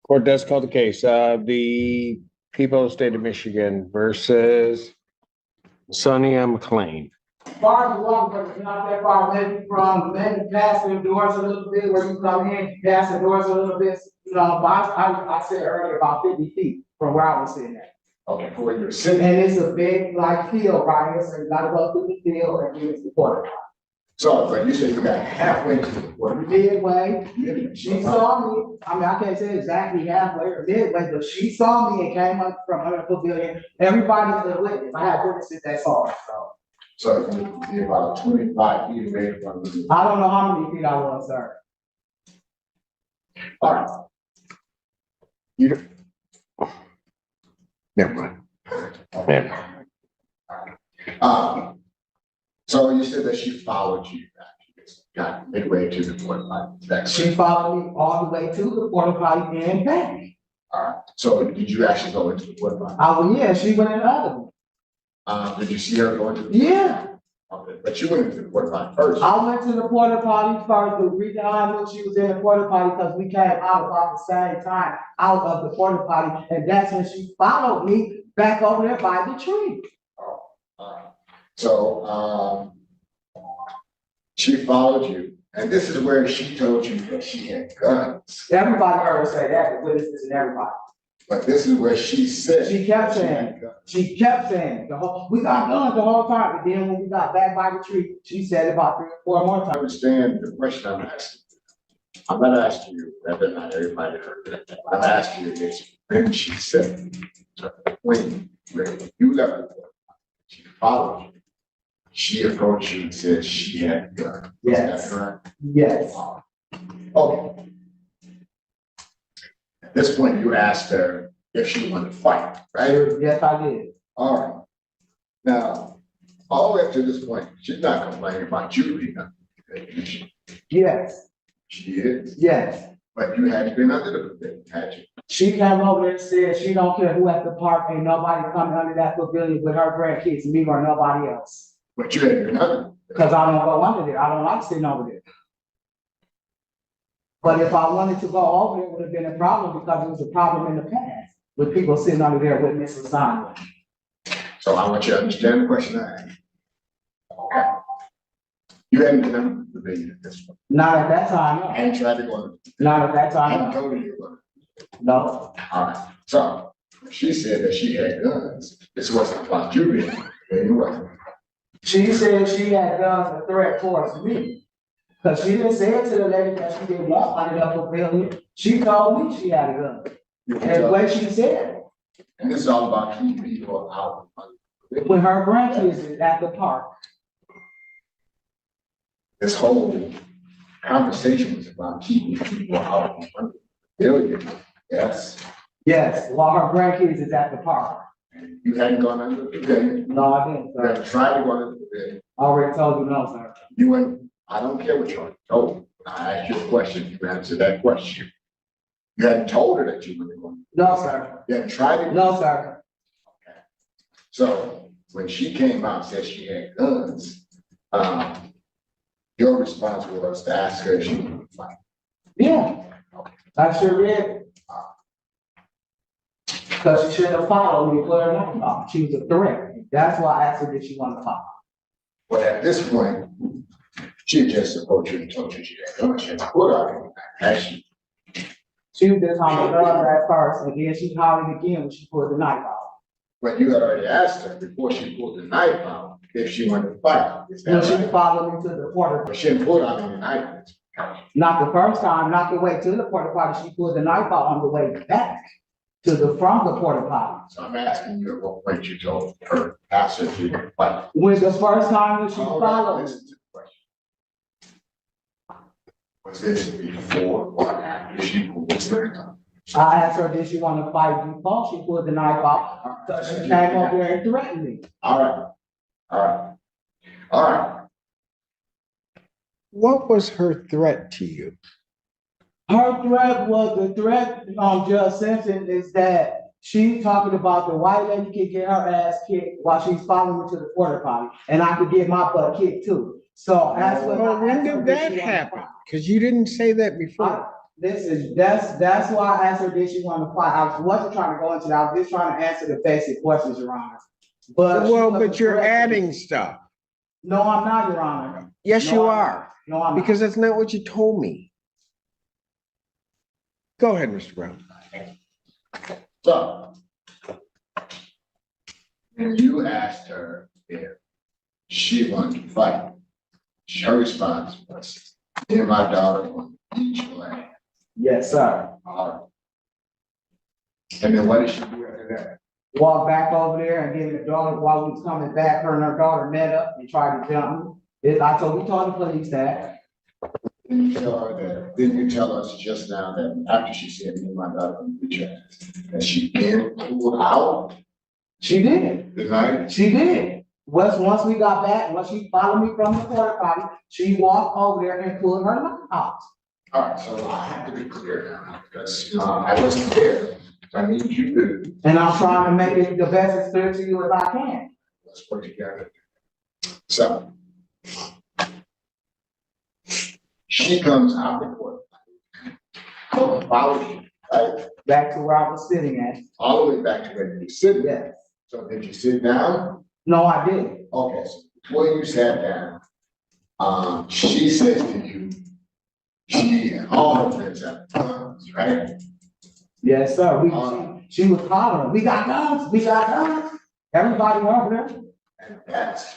Court does call the case. The people of the state of Michigan versus Sonny M. McLean. Far as walk, but it's not that far, maybe past the doors a little bit, where you come in, past the doors a little bit. I said earlier about 50 feet from where I was sitting at. Okay, for where you're sitting. And it's a big, like, field right here, so you gotta go through the field and use the porta. So, but you said you got halfway to the water. Midway, she saw me, I mean, I can't say exactly halfway or midway, but she saw me and came up from her pavilion. Everybody's a witness, I had witnesses that saw it, so. So you're about 25 feet away from the. I don't know how many feet I was, sir. All right. You don't. Never mind. Never. So you said that she followed you back, got midway to the porta potty. She followed me all the way to the porta potty and back. All right. So did you actually go into the porta potty? Oh, yeah, she went in the other one. Did you see her going to the? Yeah. Okay, but you went into the porta potty first. I went to the porta potty first. The reason I knew she was in the porta potty because we came out about the same time out of the porta potty, and that's when she followed me back over there by the tree. Oh, all right. So she followed you, and this is where she told you that she had guns. Everybody heard her say that, the witnesses and everybody. But this is where she said. She kept saying, had guns. she kept saying, we got guns the whole time, but then when we got back by the tree, she said it about 3 or 4 more I times. understand the question I'm asking. I'm not asking you whether or not everybody heard that. I'm asking you this, when she said, when you left the court, she followed you. She approached you and said she had a gun. Yes. Is that correct? Yes. Okay. At this point, you asked her if she wanted to fight, right? Yes, I did. All right. Now, all the way up to this point, she's not complaining about you being under the pavilion. Yes, She is, yes. but you hadn't been under the pavilion, had you? She came over there and said she don't care who at the park, ain't nobody coming under that pavilion with her grandkids, me or nobody else. But you hadn't been under. Cause I don't go under there, I don't like sitting over there. But if I wanted to go over there, it would have been a problem because it was a problem in the past with people sitting under there with Mrs. Simon. So I want you to understand the question I asked. Okay. You hadn't been under the pavilion at this point. Not at that time, no. And tried to go under. Not at that I hadn't time, no. told you about it. No. All right. So she said that she had guns. This wasn't about you being under the pavilion, was it? She said she had guns a threat towards me. Cause she didn't say it to the lady that she didn't want under that pavilion. She told me she had a gun. And the way she said it, And this is all about keeping people out. when her grandkids is at the park. This whole conversation was about keeping people out. of the pavilion. Yes. Yes, while her grandkids is at the park. You hadn't gone under the pavilion. No, I didn't, You sir. hadn't tried to go under the pavilion. I already told you no, sir. You went, I don't care what you told. I asked you a question, you answered that question. You hadn't told her that you were going. No, sir. You hadn't tried to. No, sir. So when she came out and said she had guns, your response was to ask her if she wanted to fight. Yeah, I sure did. Cause she shouldn't have followed me, put her name off. She was a threat. That's why I asked her, did she want to follow? But at this point, she just approached you and told you she had guns. She had to put her in. She She was just on the gun at first, and then she hollered again when she pulled the knife out. But you had already asked her before she pulled the knife out if she wanted to fight. Is When that she right? followed me to the porta, But she didn't pull out any knife. not the first time, not the way to the porta potty, she pulled the knife out on the way back to the from the porta potty. So I'm asking you at what point you told her, asked her if she wanted to fight. When the first time that she All right, followed me, listen to the question. Was this before or after she pulled the trigger? I asked her, did she want to fight before she pulled the knife out? So she came over there and threatened me. All right, all right, all right. What was her threat to you? Her threat was, the threat, Judge Simpson, is that she's talking about the white lady could get her ass kicked while she's following me to the porta potty, and I could get my butt kicked too. So that's what. Well, when did that happen? Because you didn't say that before. That's why I asked her, did she want to fight? I wasn't trying to go into that, I was just trying to answer the basic questions, Your Honor. But. Well, but you're adding stuff. No, I'm not, Your Honor. Yes, No, you I'm are. not. No, I'm not. Because that's not what you told me. Go ahead, Mr. Brown. So. And you asked her if she wanted to fight. Her response was, me and my daughter want to beat your ass. Yes, sir. And then what did she do after that? Walked back over there and gave the daughter, while we was coming back, her and her daughter met up and tried to jump me. We told the police that. Didn't you tell her that? Didn't you tell us just now that after she said, me and my daughter want to beat your ass, that she then pulled out? She did. Right? She did. Once we got back, once she followed me from the porta potty, she walked over there and pulled her knife out. All right, so I have to be clear now, because I wasn't there. I need you to. And I'm trying to make it the best as clear to you as I can. Let's work together. So. She comes out the court. Follow you, right? Back to where I was sitting at. All the way back to where you sit. Yes. So did you sit down? No, I didn't. Okay, so before you sat down, she says to you, she and all her friends have guns, right? Yes, sir. She was hollering, we got guns, we got guns. Everybody over there. And that's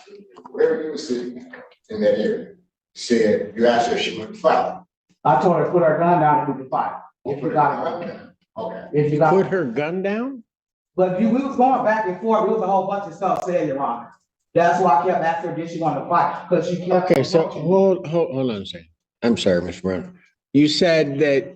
where you were sitting in that area. Said, you asked her if she wanted to fight. I told her to put her gun down and we could fight. If you got it. Okay. If you got Put it. her gun down? But we was going back and forth. There was a whole bunch of stuff said, Your Honor. That's why I kept asking her, did she want to fight? Because she kept. Okay, so hold on a second. I'm sorry, Mr. Brown. You said that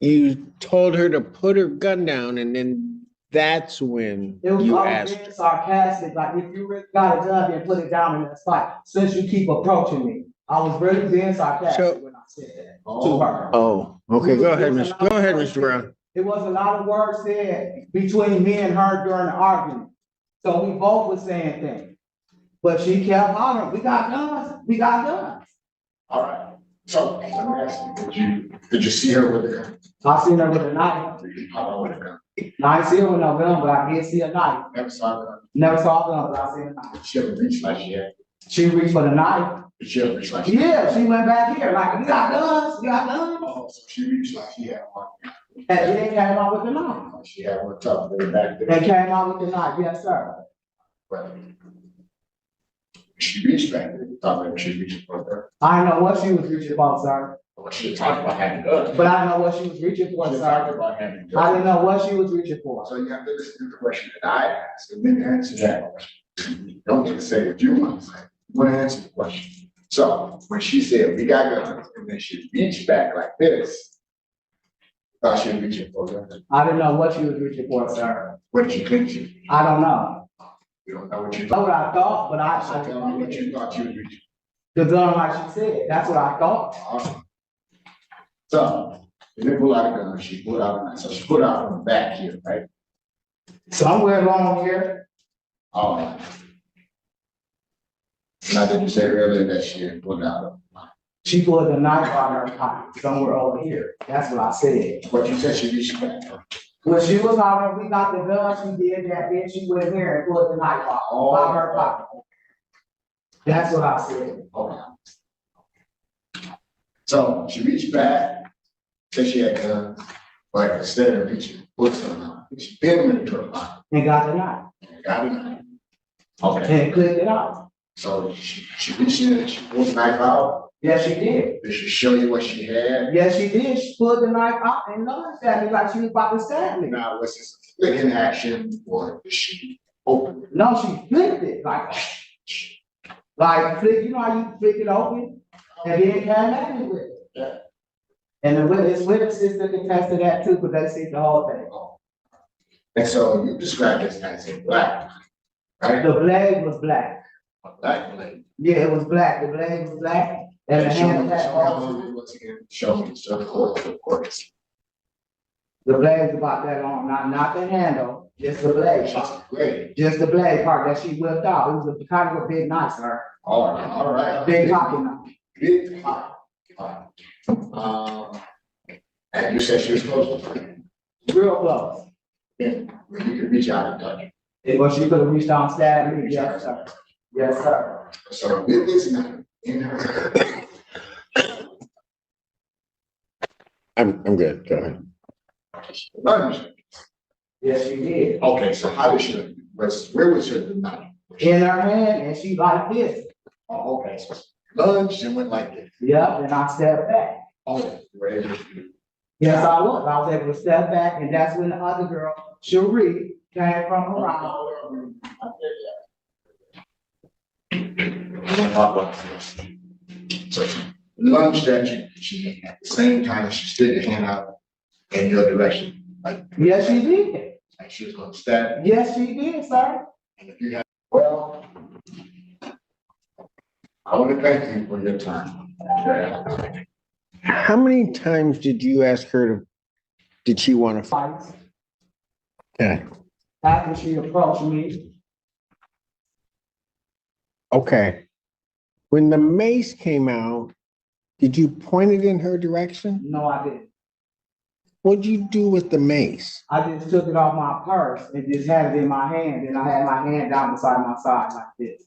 you told her to put her gun down and then that's when It was you all asked. being sarcastic, like if you really got a gun, then put it down in the fight. Since you keep approaching me, I was really being sarcastic when I said that to her. Oh, okay, go ahead, Mr. Brown. It was a lot of words said between me and her during the argument. So we both were saying things. But she kept hollering, we got guns, we got guns. All right. So let me ask you, did you see her with a gun? I seen her with a knife. Did you pop her with a gun? Now, I see her with no gun, but I did see a knife. Never saw a gun. Never saw a gun, but I seen a knife. Did she ever reach like she had? She reached for the knife. Did she ever reach like she had? Yeah, she went back here, like, we got guns, we got guns. Oh, so she reached like she had one. And then came out with the knife. She had one tough way back there. They came out with the knife, yes, sir. But she reached back there, thought maybe she reached for her. I don't know what she was reaching for, sir. Well, she talked about having guns. But I know what she was reaching for, She sir. talked about having guns. I didn't know what she was reaching for. So you have to listen to the question that I asked and then answer that question. You don't need to say what you want to say. You want to answer the question. So when she said, we got guns, and then she reached back like this, thought she was reaching for guns. I didn't know what she was reaching for, sir. What did you think she? I don't know. You don't know what you I know thought. what I thought, but So tell me what you thought she was reaching the gun, like she said, that's what I thought. for. Awesome. So, she didn't pull out a gun, she pulled out a knife. So she pulled out from the back here, right? Somewhere along here, All right. Now, did you say earlier that she didn't pull out a knife? she pulled the knife out of her pocket, somewhere over here. That's what I said. But you said she reached back. When she was hollering, we got the gun, she did that, then she went here and pulled the knife out of her pocket. That's what I said. Okay. So she reached back, said she had guns, but instead of reaching, put some out. She bent into her pocket And got the knife, and got a knife. Okay, and clicked it out. so she reached in and she pulled the knife out. Yes, she did. Did she show you what she had? Yes, she did. She pulled the knife out and noticed at me like she was about to stab me. Now, was this a flicking action or did she open it? No, she flipped it like flick, you know how you flick it open? And then came at me with it. Yeah. And the witnesses that can attest to that too, because they see the whole thing. And so you described this as a black, right? The blade was black. A black blade. Yeah, it was black. The blade was black. And the Show me, hand had all. once again, show me, show the court, of course. The blade's about that long, not the handle, just the blade. Just the blade. Just the blade part that she whipped out. It was a kind of a big knife, sir. All right. Big pocket knife. Big pocket. And you said she was close to you. real close. And you could reach out and touch her. Well, she could have reached out and stabbed me, yes, sir. Yes, sir. So with this matter in her. I'm good, go ahead. Lunge. Yes, she did. Okay, so how did she, where was her knife? In her hand, and she like this. Oh, okay, so lunged and went like this. Yep, and I stepped back. Oh, where is it? Yes, I was. I was able to step back, and that's when the other girl, Cherie, came from around. So she lunged at you, she at the same time, she stood her hand out in your direction, like. Yes, she did. Like she was gonna stab. Yes, she did, sir. And if you have, well, I want to thank you for your time. How many times did you ask her to, did she want to? Twice. Okay, After she approached me, okay. When the mace came out, did you point it in her direction? no, I didn't. What'd you do with the mace? I just took it off my purse and just had it in my hand, and I had my hand down beside my side like this.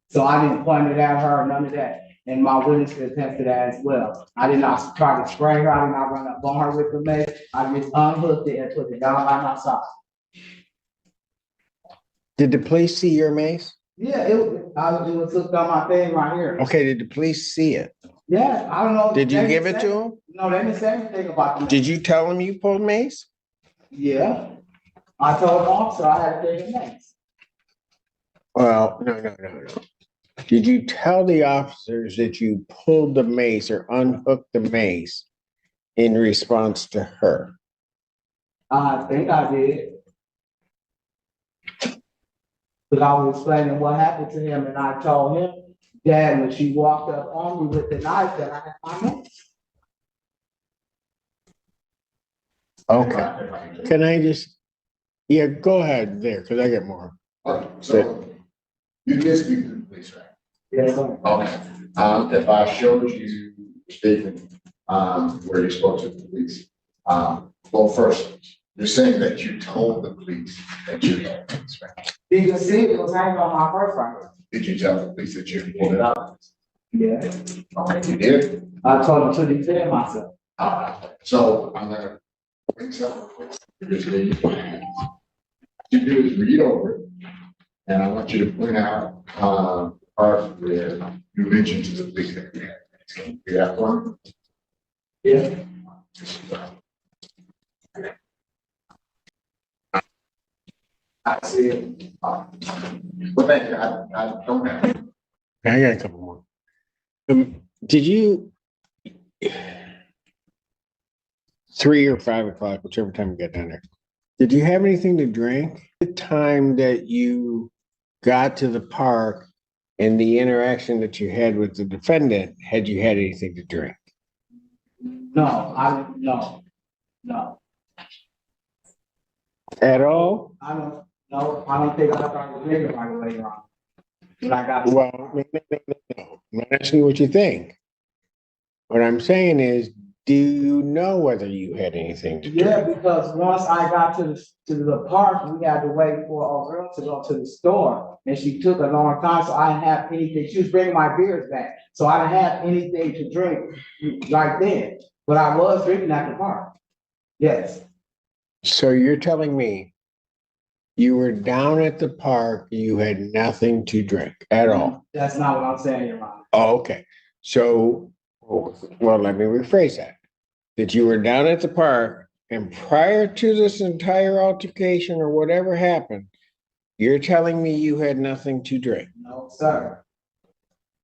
So I didn't point it at her, none of that. And my witness could attest to that as well. I did not try to spray her, I did not run up on her with the mace. I just unhooked it and put it down by my side. Did the police see your mace? Yeah, it was hooked on my thing right here. Okay, did the police see it? Yeah, I don't know. Did you They give didn't it say- to them? No, they didn't say anything about the. Did you tell them you pulled mace? Yeah. I told the officer I had to take a mace. Well, no. Did you tell the officers that you pulled the mace or unhooked the mace in response to her? I think I did. Because I was explaining what happened to him, and I told him that when she walked up on me with the knife, that I had my mace. Okay, can I just, yeah, go ahead there, because I get more. Okay, so you did speak to the police, right? Yes, sir. Okay, if I showed you the statement, where you spoke to the police, well, first, you're saying that you told the police that you had this, right? You can see it was hanging on my purse right here. Did you tell the police that you pulled it out? Yeah. Okay, you did? I told him to defend myself. So I'm gonna bring something. You do is read over it, and I want you to point out, part where you mentioned to the police that you had. Can you do that one? Yeah. I see it. Well, thank you, I don't have. it. I got a couple more. Did you 3 or 5 o'clock, whichever time you get down there, did you have anything to drink? The time that you got to the park and the interaction that you had with the defendant, had you had anything to drink? No, I didn't, no. At all? I don't think I started drinking right away, Ron. When I got. Well, no. I'm not asking you what you think. What I'm saying is, do you know whether you had anything to Yeah, drink? because once I got to the park, we had to wait for a girl to go to the store, and she took a long time, so I didn't have anything. She was bringing my beers back, so I didn't have anything to drink right then. But I was drinking at the park. Yes. So you're telling me you were down at the park, you had nothing to drink at all? That's not what I'm saying, Your Honor. Oh, okay. So, well, let me rephrase that. That you were down at the park and prior to this entire altercation or whatever happened, you're telling me you had nothing to drink? No, sir.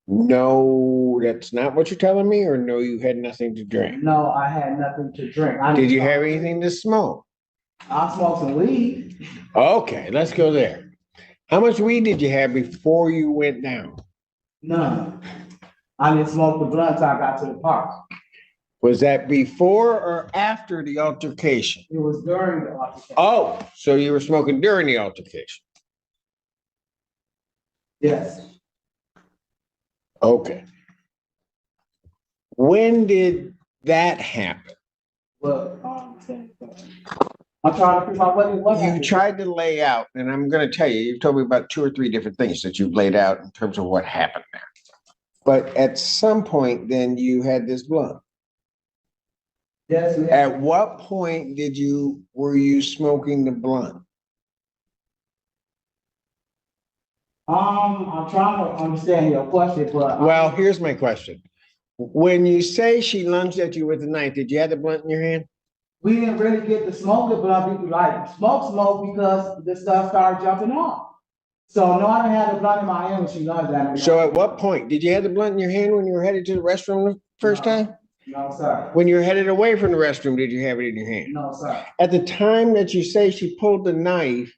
No, that's not what you're telling me, or no, you had nothing to drink? No, I had nothing to drink. Did you have anything to smoke? I smoked some weed. Okay, let's go there. How much weed did you have before you went down? None. I didn't smoke the blunt till I got to the park. Was that before or after the altercation? It was during the altercation. Oh, so you were smoking during the altercation? Yes. Okay. When did that happen? Well, I'm trying to figure out what it was. You tried to lay out, and I'm gonna tell you, you've told me about 2 or 3 different things that you've laid out in terms of what happened there. But at some point, then you had this blunt. Yes, ma'am. At what point were you smoking the blunt? I'm trying to understand your question, but. Well, here's my question. When you say she lunged at you with a knife, did you have the blunt in your hand? We didn't really get to smoke it, but I think like smoke because the stuff started jumping off. So no, I didn't have the blunt in my hand when she lunged at me. So at what point? Did you have the blunt in your hand when you were headed to the restroom the first No. time? No, sir. When you were headed away from the restroom, did you have it in your hand? No, sir. At the time that you say she pulled the knife,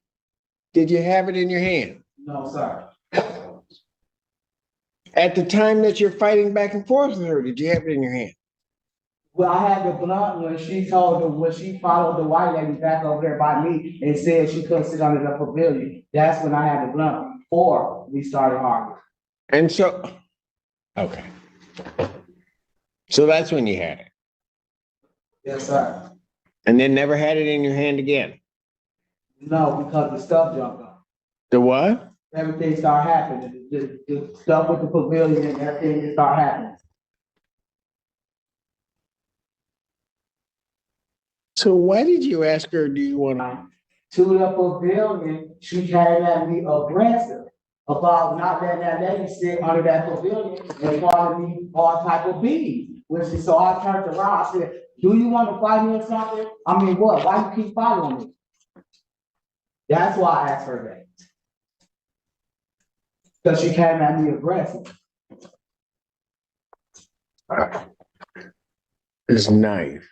did you have it in your hand? No, sir. At the time that you're fighting back and forth with her, did you have it in your hand? Well, I had the blunt when she followed the white lady back over there by me and said she couldn't sit under the pavilion. That's when I had the blunt before we started arguing. And so, okay. So that's when you had it. Yes, sir. And then never had it in your hand again. No, because the stuff jumped up. The what? Everything started happening. The stuff with the pavilion and everything just started happening. So why did you ask her, do you want to? To the pavilion, she came at me aggressive about not letting that lady sit under that pavilion and calling me all type of bees. So I turned around, I said, do you want to fight me or something? I mean, what? Why you keep following me? That's why I asked her that. Because she came at me aggressive. This knife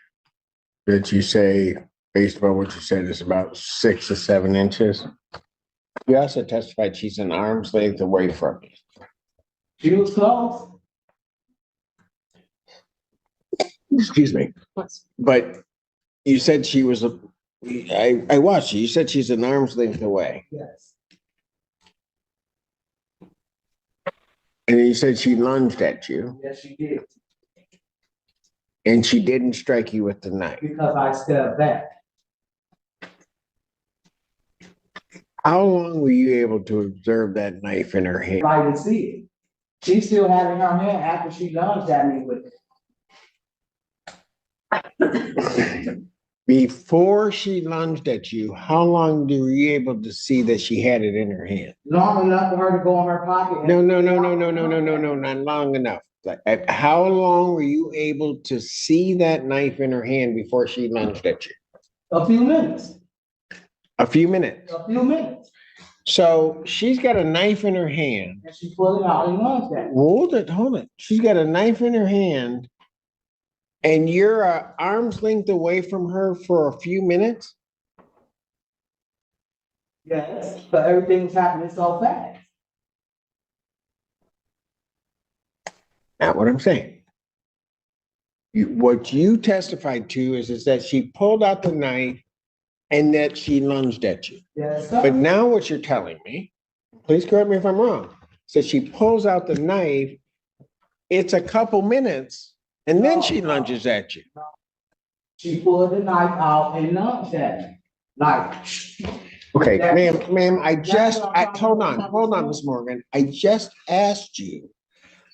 that you say, based upon what you said, is about 6 to 7 inches. You also testified she's an arm's length away from you. She was close. Excuse me. But you said she was I watched you. You said she's an arm's length away. Yes. And you said she lunged at you. Yes, she did. And she didn't strike you with the knife. Because I stepped back. How long were you able to observe that knife in her hand? I didn't see it. She still had it in her hand after she lunged at me with it. Before she lunged at you, how long were you able to see that she had it in her hand? Long enough for her to go in her pocket. No, not long enough. Like, how long were you able to see that knife in her hand before she lunged at you? A few minutes. A few minutes. A few minutes. So she's got a knife in her hand. And she pulled it out and lunged at me. Hold it. She's got a knife in her hand. And you're an arm's length away from her for a few minutes? Yes, but everything's happening so fast. Not what I'm saying. What you testified to is that she pulled out the knife and that she lunged at you. Yes, sir. But now what you're telling me, please correct me if I'm wrong, so she pulls out the knife, it's a couple minutes, and then she lunges at you. She pulled the knife out and lunged at me. Like, Okay, ma'am, hold on, Ms. Morgan. I just asked you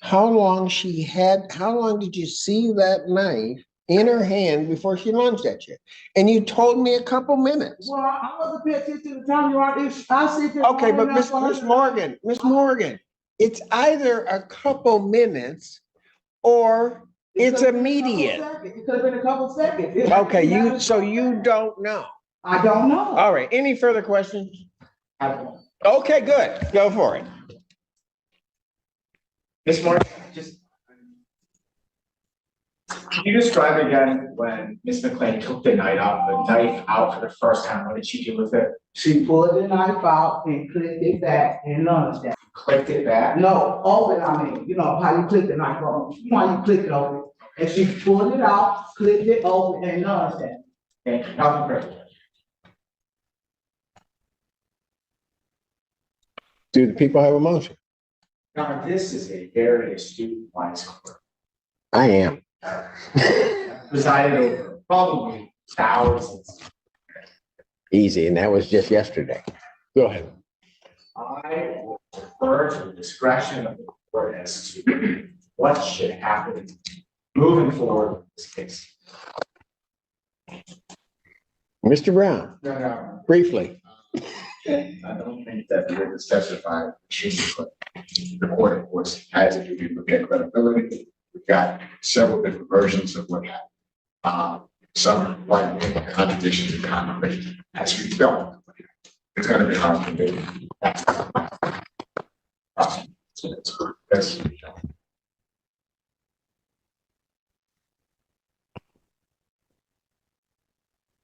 how long did you see that knife in her hand before she lunged at you? And you told me a couple minutes. well, I wasn't paying attention to the time you are. I see. Okay, but Miss Morgan, it's either a couple minutes or it's immediate. It could have been a couple seconds. Okay, you don't know. I don't know. All right, any further questions? I don't. Okay, good. Go for it. Ms. Morgan, can you describe again when Ms. McLean took the knife out for the first time? What did she do with it? She pulled the knife out and clicked it back and lunged at me. Clicked it back? No, open, you know how you click the knife open. You know how you click it open. And she pulled it out, clicked it open and lunged at me. Thank you. Nothing further. Do the people have a motion? Now, this is a very astute wise court. I am. Presided over probably thousands. Easy, and that was just yesterday. Go ahead. I will refer to the discretion of the court as to what should happen moving forward in this case. Mr. Brown, No, briefly. I don't think that the witness testified. The court, of course, had to do with their credibility. We've got several different versions of what happened. Some like contradiction to confirmation. As we don't, it's going to be hard to do. That's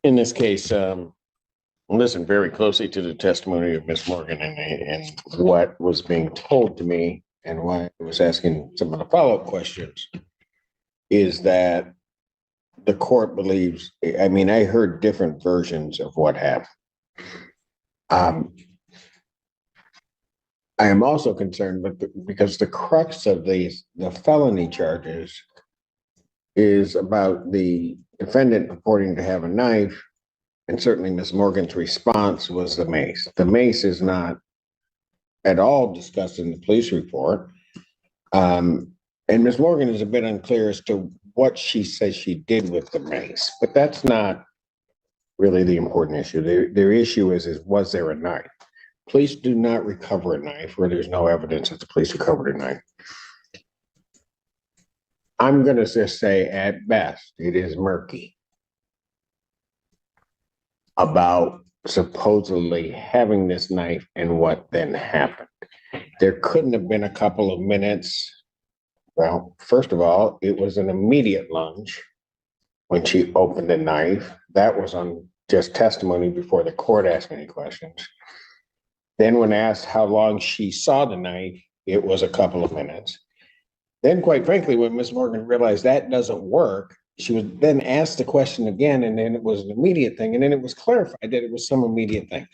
In this case, listen very closely to the testimony of Ms. Morgan and what was being told to me, and why I was asking some of the follow-up questions is that the court believes, I mean, I heard different versions of what happened. I am also concerned because the crux of the felony charges is about the defendant purporting to have a knife, and certainly Ms. Morgan's response was the mace. The mace is not at all discussed in the police report. And Ms. Morgan is a bit unclear as to what she says she did with the mace, but that's not really the important issue. Their issue is was there a knife? Police do not recover a knife where there's no evidence that the police recovered a knife. I'm going to just say at best, it is murky about supposedly having this knife and what then happened. There couldn't have been a couple of minutes. Well, first of all, it was an immediate lunge when she opened the knife. That was on just testimony before the court asked any questions. Then when asked how long she saw the knife, it was a couple of minutes. Then, quite frankly, when Ms. Morgan realized that doesn't work, she was then asked the question again, and then it was an immediate thing, and then it was clarified that it was some immediate thing.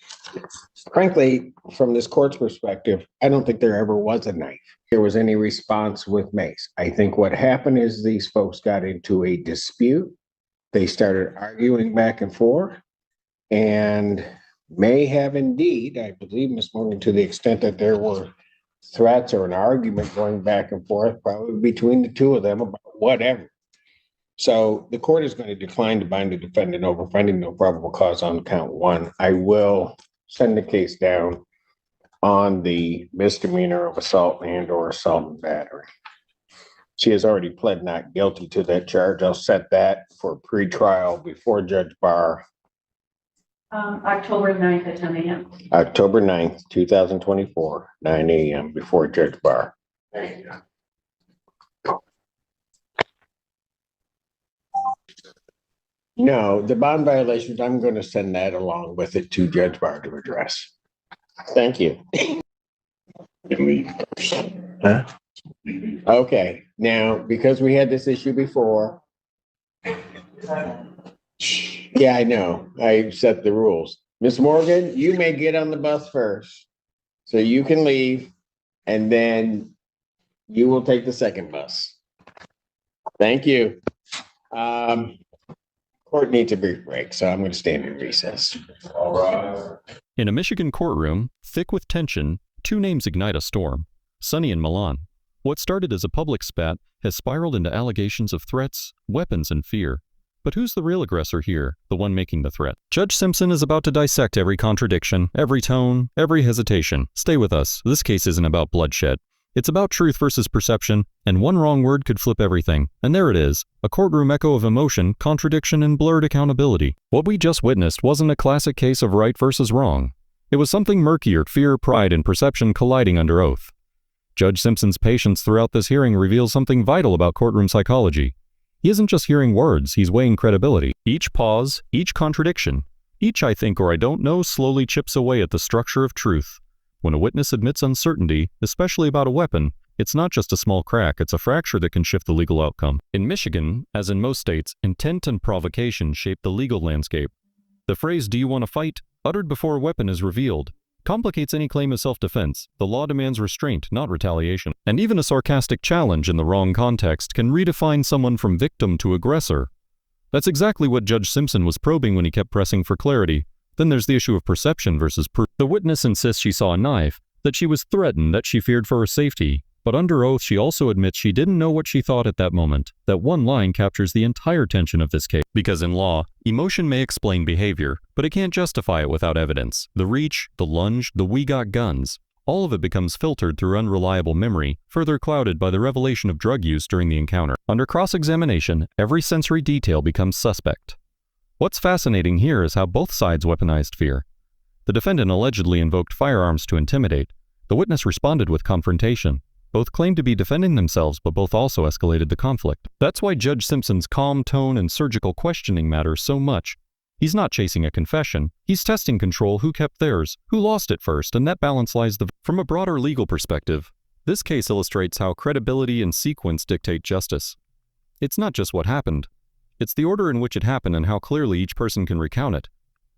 Frankly, from this court's perspective, I don't think there ever was a knife. There was any response with mace. I think what happened is these folks got into a dispute. They started arguing back and forth, and may have indeed, I believe, Ms. Morgan, to the extent that there were threats or an argument going back and forth, probably between the two of them about whatever. So the court is going to decline to bind the defendant over finding no probable cause on count one. I will send the case down on the misdemeanor of assault and or assault and battery. She has already pled not guilty to that charge. I'll set that for pretrial before Judge Barr. October 9th at 10 a.m. October 9th, 2024, 9 a.m. before Judge Barr. Thank you. No, the bond violations, I'm going to send that along with it to Judge Barr to address. Thank you. Huh? Okay, now, because we had this issue before. Yeah, I know. I set the rules. Ms. Morgan, you may get on the bus first. So you can leave, and then you will take the second bus. Thank you. Court needs a brief break, so I'm going to stand in recess. All right. In a Michigan courtroom, thick with tension, two names ignite a storm: Sonny and Milan. What started as a public spat has spiraled into allegations of threats, weapons, and fear. But who's the real aggressor here, the one making the threat? Judge Simpson is about to dissect every contradiction, every tone, every hesitation. Stay with us. This case isn't about bloodshed. It's about truth versus perception, and one wrong word could flip everything. And there it is, a courtroom echo of emotion, contradiction, and blurred accountability. What we just witnessed wasn't a classic case of right versus wrong. It was something murkier, fear, pride, and perception colliding under oath. Judge Simpson's patience throughout this hearing reveals something vital about courtroom psychology. He isn't just hearing words, he's weighing credibility. Each pause, each contradiction, each I think or I don't know slowly chips away at the structure of truth. When a witness admits uncertainty, especially about a weapon, it's not just a small crack, it's a fracture that can shift the legal outcome. In Michigan, as in most states, intent and provocation shape the legal landscape. The phrase, "Do you want to fight?" uttered before a weapon is revealed, complicates any claim of self-defense. The law demands restraint, not retaliation. And even a sarcastic challenge in the wrong context can redefine someone from victim to aggressor. That's exactly what Judge Simpson was probing when he kept pressing for clarity. Then there's the issue of perception versus proof. The witness insists she saw a knife, that she was threatened, that she feared for her safety. But under oath, she also admits she didn't know what she thought at that moment. That one line captures the entire tension of this case. Because in law, emotion may explain behavior, but it can't justify it without evidence. The reach, the lunge, the "we got guns," all of it becomes filtered through unreliable memory, further clouded by the revelation of drug use during the encounter. Under cross-examination, every sensory detail becomes suspect. What's fascinating here is how both sides weaponized fear. The defendant allegedly invoked firearms to intimidate. The witness responded with confrontation. Both claimed to be defending themselves, but both also escalated the conflict. That's why Judge Simpson's calm tone and surgical questioning matter so much. He's not chasing a confession. He's testing control, who kept theirs, who lost it first, and that balance lies the... From a broader legal perspective, this case illustrates how credibility and sequence dictate justice. It's not just what happened. It's the order in which it happened and how clearly each person can recount it.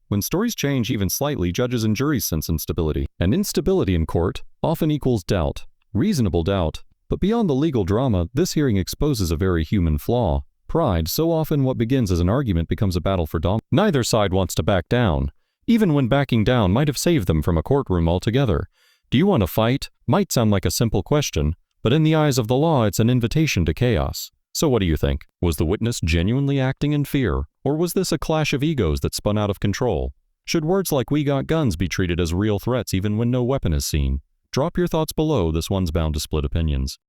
When stories change even slightly, judges and juries sense instability. And instability in court often equals doubt. Reasonable doubt. But beyond the legal drama, this hearing exposes a very human flaw. Pride. So often what begins as an argument becomes a battle for dominance. Neither side wants to back down, even when backing down might have saved them from a courtroom altogether. Do you want to fight? Might sound like a simple question, but in the eyes of the law, it's an invitation to chaos. So what do you think? Was the witness genuinely acting in fear, or was this a clash of egos that spun out of control? Should words like "we got guns" be treated as real threats even when no weapon is seen? Drop your thoughts below. This one's bound to split opinions.